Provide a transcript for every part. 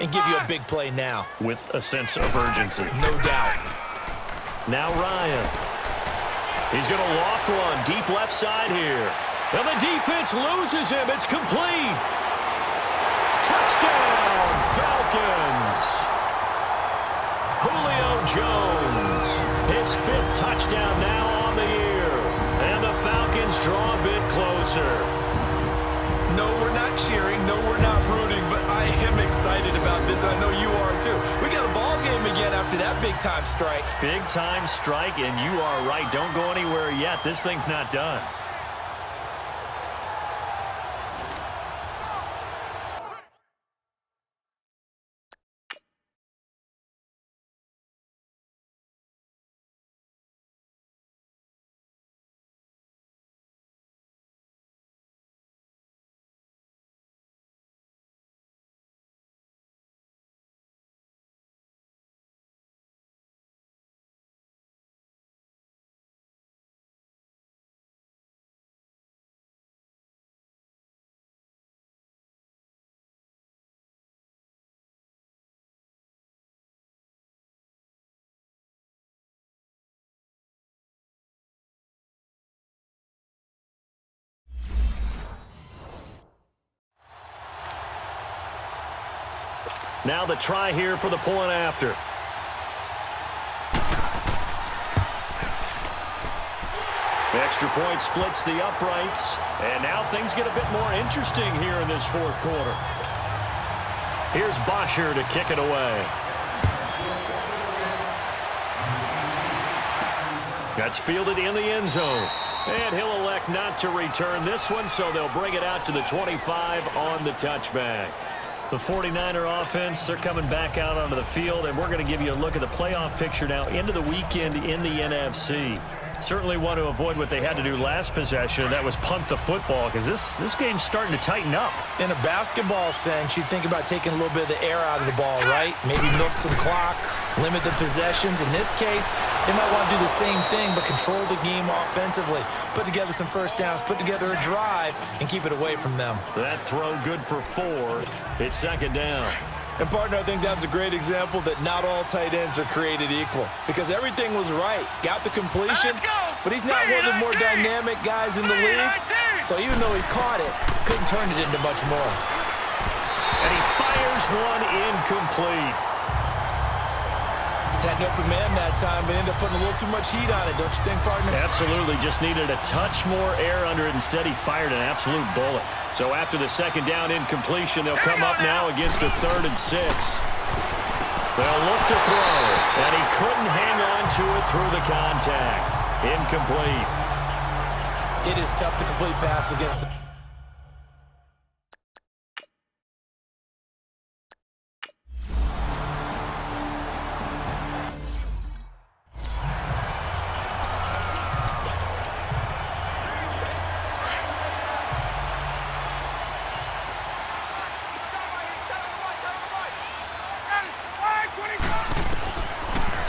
and give you a big play now. With a sense of urgency. No doubt. Now Ryan. He's going to loft one deep left side here. And the defense loses him. It's complete. Touchdown, Falcons. Julio Jones, his 5th touchdown now on the year. And the Falcons draw a bit closer. No, we're not cheering. No, we're not rooting, but I am excited about this. I know you are too. We got a ball game again after that big-time strike. Big-time strike, and you are right. Don't go anywhere yet. This thing's not done. Now the try here for the point after. The extra point splits the uprights. And now things get a bit more interesting here in this 4th quarter. Here's Bosher to kick it away. That's fielded in the end zone. And he'll elect not to return this one, so they'll bring it out to the 25 on the touchback. The 49er offense, they're coming back out onto the field, and we're going to give you a look at the playoff picture now into the weekend in the NFC. Certainly want to avoid what they had to do last possession, and that was punt the football, because this game's starting to tighten up. In a basketball sense, you think about taking a little bit of the air out of the ball, right? Maybe milk some clock, limit the possessions. In this case, they might want to do the same thing, but control the game offensively. Put together some first downs, put together a drive, and keep it away from them. That throw good for 4. It's 2nd down. And, partner, I think that's a great example that not all tight ends are created equal, because everything was right. Got the completion, but he's not one of the more dynamic guys in the league. So even though he caught it, couldn't turn it into much more. And he fires one incomplete. Had an open man that time, but ended up putting a little too much heat on it, don't you think, partner? Absolutely. Just needed a touch more air under it. Instead, he fired an absolute bullet. So after the 2nd down incompletion, they'll come up now against a 3rd and 6. They'll look to throw, and he couldn't hang on to it through the contact. Incomplete. It is tough to complete pass against.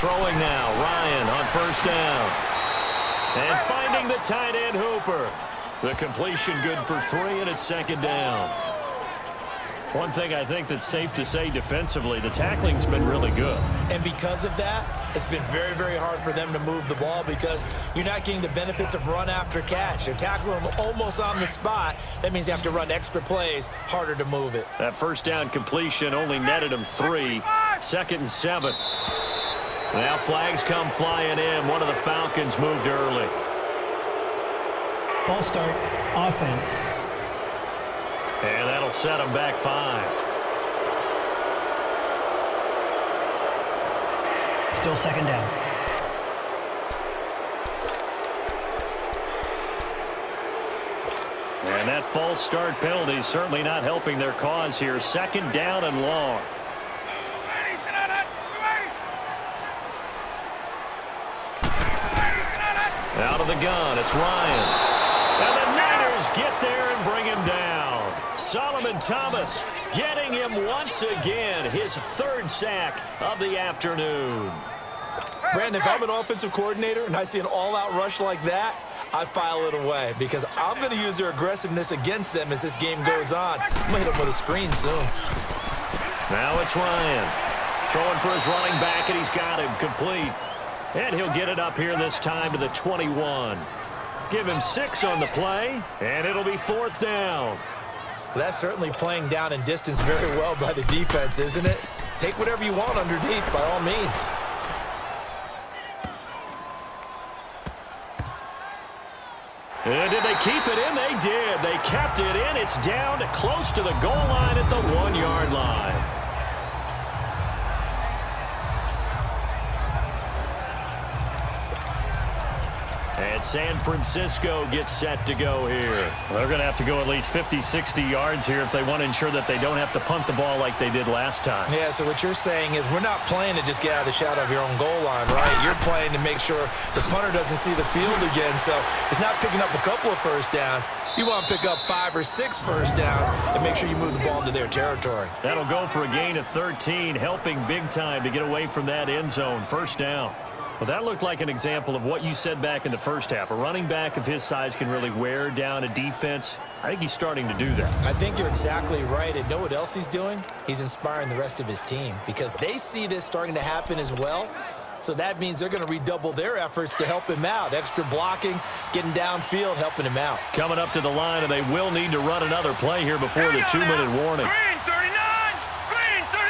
Throwing now, Ryan on 1st down. And finding the tight end Hooper. The completion good for 3, and it's 2nd down. One thing I think that's safe to say defensively, the tackling's been really good. And because of that, it's been very, very hard for them to move the ball because you're not getting the benefits of run after catch. They're tackling them almost on the spot. That means you have to run extra plays, harder to move it. That 1st down completion only netted him 3. 2nd and 7. Now flags come flying in. One of the Falcons moved early. False start, offense. And that'll set them back 5. Still 2nd down. And that false start penalty is certainly not helping their cause here. 2nd down and long. Out of the gun, it's Ryan. And the Niners get there and bring him down. Solomon Thomas getting him once again, his 3rd sack of the afternoon. Brandon, if I'm an offensive coordinator and I see an all-out rush like that, I file it away because I'm going to use their aggressiveness against them as this game goes on. I'm going to hit them with a screen soon. Now it's Ryan. Throwing for his running back, and he's got him complete. And he'll get it up here this time to the 21. Give him 6 on the play, and it'll be 4th down. That's certainly playing down and distance very well by the defense, isn't it? Take whatever you want underneath, by all means. And did they keep it in? They did. They kept it in. It's down close to the goal line at the 1-yard line. And San Francisco gets set to go here. Well, they're going to have to go at least 50, 60 yards here if they want to ensure that they don't have to punt the ball like they did last time. Yeah, so what you're saying is we're not playing to just get out of the shadow of your own goal line, right? You're playing to make sure the punter doesn't see the field again. So it's not picking up a couple of first downs. You want to pick up 5 or 6 first downs and make sure you move the ball into their territory. That'll go for a gain of 13, helping big time to get away from that end zone. First down. Well, that looked like an example of what you said back in the first half. A running back of his size can really wear down a defense. I think he's starting to do that. I think you're exactly right. And know what else he's doing? He's inspiring the rest of his team because they see this starting to happen as well. So that means they're going to redouble their efforts to help him out. Extra blocking, getting downfield, helping him out. Coming up to the line, and they will need to run another play here before the 2-minute warning. Green 39! Green 39!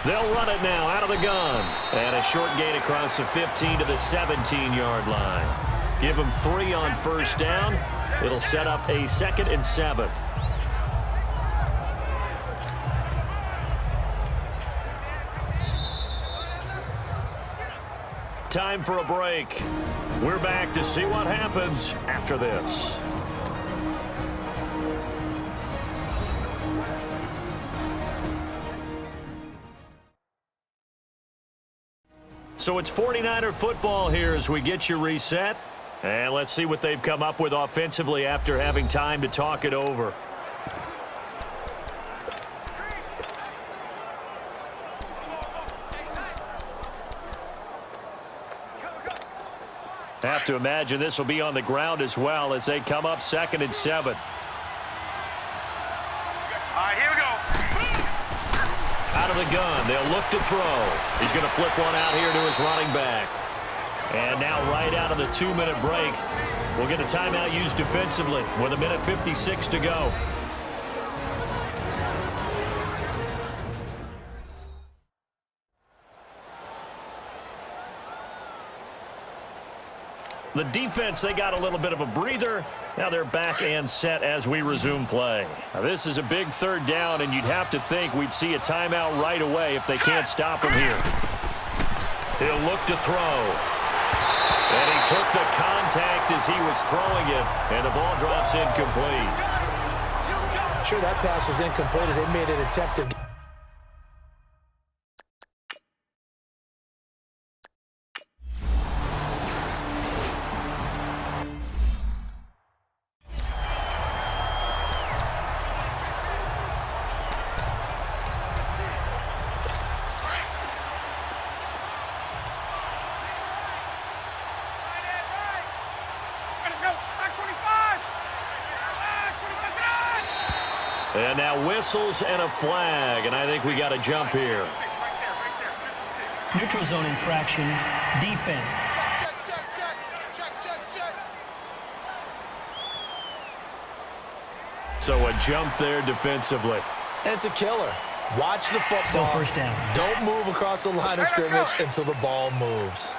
They'll run it now out of the gun. And a short gain across the 15 to the 17-yard line. Give them 3 on first down. It'll set up a 2nd and 7. Time for a break. We're back to see what happens after this. So it's 49er football here as we get you reset. And let's see what they've come up with offensively after having time to talk it over. Have to imagine this will be on the ground as well as they come up 2nd and 7. All right, here we go. Out of the gun, they'll look to throw. He's going to flip one out here to his running back. And now right out of the 2-minute break, we'll get a timeout used defensively with 1:56 to go. The defense, they got a little bit of a breather. Now they're back and set as we resume play. Now this is a big 3rd down, and you'd have to think we'd see a timeout right away if they can't stop him here. He'll look to throw. And he took the contact as he was throwing it, and the ball drops incomplete. Sure, that pass was incomplete as they made an attempt to... And now whistles and a flag, and I think we got a jump here. Neutral zone infraction, defense. So a jump there defensively. And it's a killer. Watch the football. Still first down. Don't move across the line of scrimmage until the ball moves.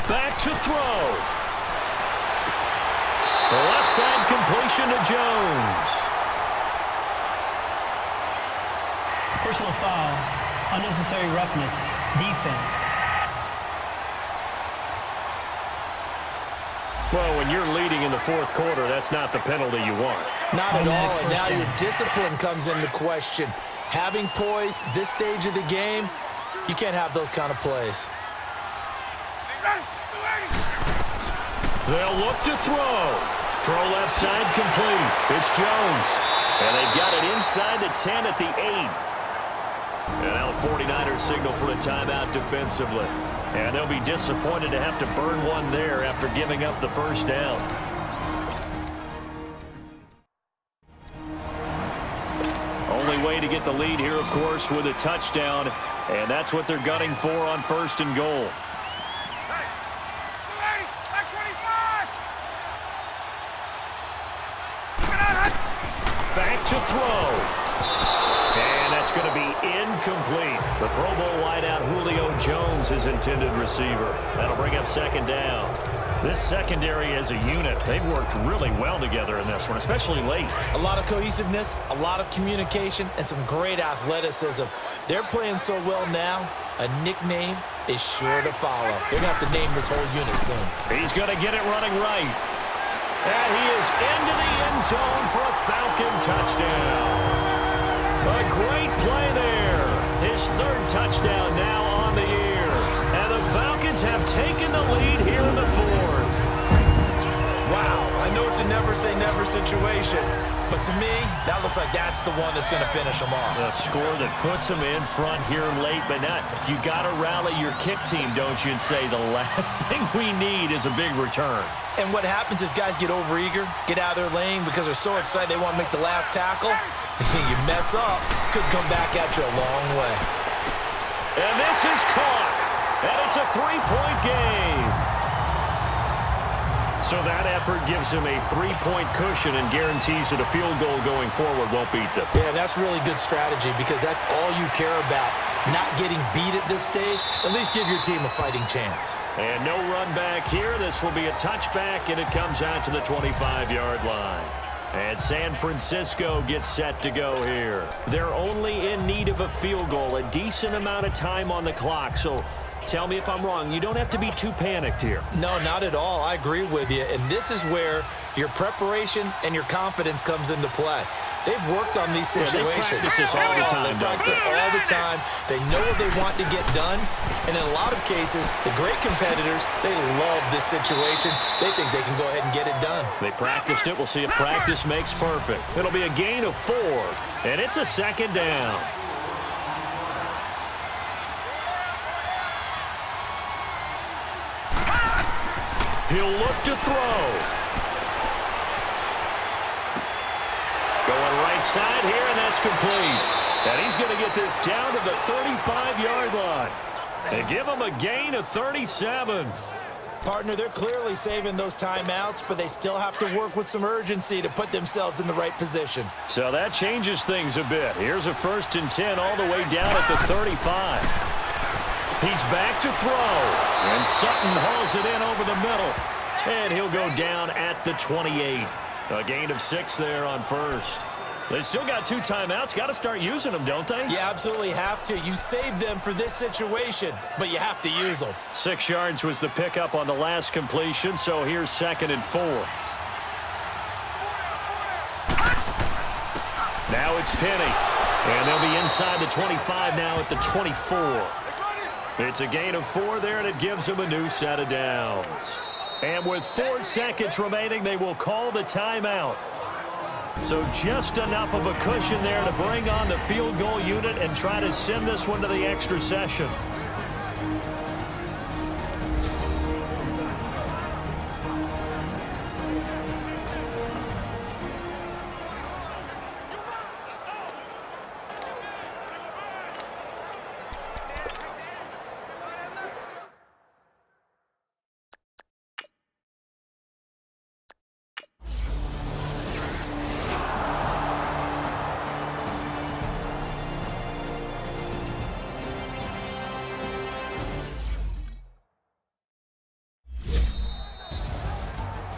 Back to throw. The left side completion to Jones. Personal foul, unnecessary roughness, defense. Well, when you're leading in the 4th quarter, that's not the penalty you want. Not at Automatic all, and first now down. your discipline comes into question. Having poise this stage of the game, you can't have those kind of plays. They'll look to throw. Throw left side complete. It's Jones. And they've got it inside the 10 at the 8. And that'll 49ers signal for a timeout defensively. And they'll be disappointed to have to burn one there after giving up the first down. Only way to get the lead here, of course, with a touchdown. And that's what they're gunning for on 1st and goal. Back to throw. And that's going to be incomplete. The Pro Bowl wideout Julio Jones is intended receiver. That'll bring up 2nd down. This secondary as a unit, they've worked really well together in this one, especially late. A lot of cohesiveness, a lot of communication, and some great athleticism. They're playing so well now, a nickname is sure to follow. They're going to have to name this whole unit soon. He's going to get it running right. And he is into the end zone for a Falcon touchdown. A great play there. His 3rd touchdown now on the year. And the Falcons have taken the lead here in the 4th. Wow, I know it's a never-say-never situation, but to me, that looks like that's the one that's going to finish them off. A score that puts them in front here late, but not. You got to rally your kick team, don't you, and say the last thing we need is a big return. And what happens is guys get overeager, get out of their lane because they're so excited they want to make the last tackle. You mess up, could come back at you a long way. And this is caught. And it's a 3-point game. So that effort gives him a 3-point cushion and guarantees that a field goal going forward won't beat them. Yeah, that's really good strategy because that's all you care about. Not getting beat at this stage, at least give your team a fighting chance. And no run back here. This will be a touchback, and it comes out to the 25-yard line. And San Francisco gets set to go here. They're only in need of a field goal, a decent amount of time on the clock. So tell me if I'm wrong. You don't have to be too panicked here. No, not at all. I agree with you. And this is where your preparation and your confidence comes into play. They've worked on these situations. They practice this all the time. They practice it all the time. They know what they want to get done. And in a lot of cases, the great competitors, they love this situation. They think they can go ahead and get it done. They practiced it. We'll see if practice makes perfect. It'll be a gain of 4, and it's a 2nd down. He'll look to throw. Going right side here, and that's complete. And he's going to get this down to the 35-yard line. They give him a gain of 37. Partner, they're clearly saving those timeouts, but they still have to work with some urgency to put themselves in the right position. So that changes things a bit. Here's a 1st and 10 all the way down at the 35. He's back to throw. And Sutton hauls it in over the middle. And he'll go down at the 28. A gain of 6 there on 1st. They still got 2 timeouts. Got to start using them, don't they? You absolutely have to. You save them for this situation, but you have to use them. 6 yards was the pickup on the last completion, so here's 2nd and 4. Now it's Penny. And they'll be inside the 25 now at the 24. It's a gain of 4 there, and it gives them a new set of downs. And with 4 seconds remaining, they will call the timeout. So just enough of a cushion there to bring on the field goal unit and try to send this one to the extra session.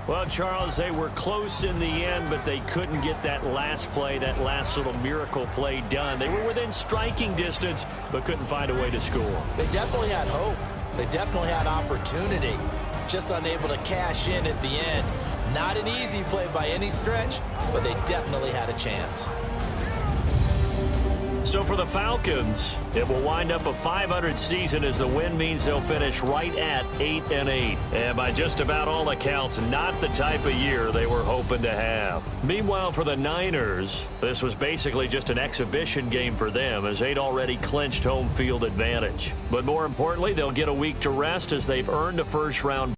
Well, Charles, they were close in the end, but they couldn't get that last play, that last little miracle play done. They were within striking distance, but couldn't find a way to score. They definitely had hope. They definitely had opportunity. Just unable to cash in at the end. Not an easy play by any stretch, but they definitely had a chance. So for the Falcons, it will wind up a .500 season as the win means they'll finish right at 8-8. And by just about all accounts, not the type of year they were hoping to have. Meanwhile, for the Niners, this was basically just an exhibition game for them as they'd already clinched home field advantage. But more importantly, they'll get a week to rest as they've earned a first-round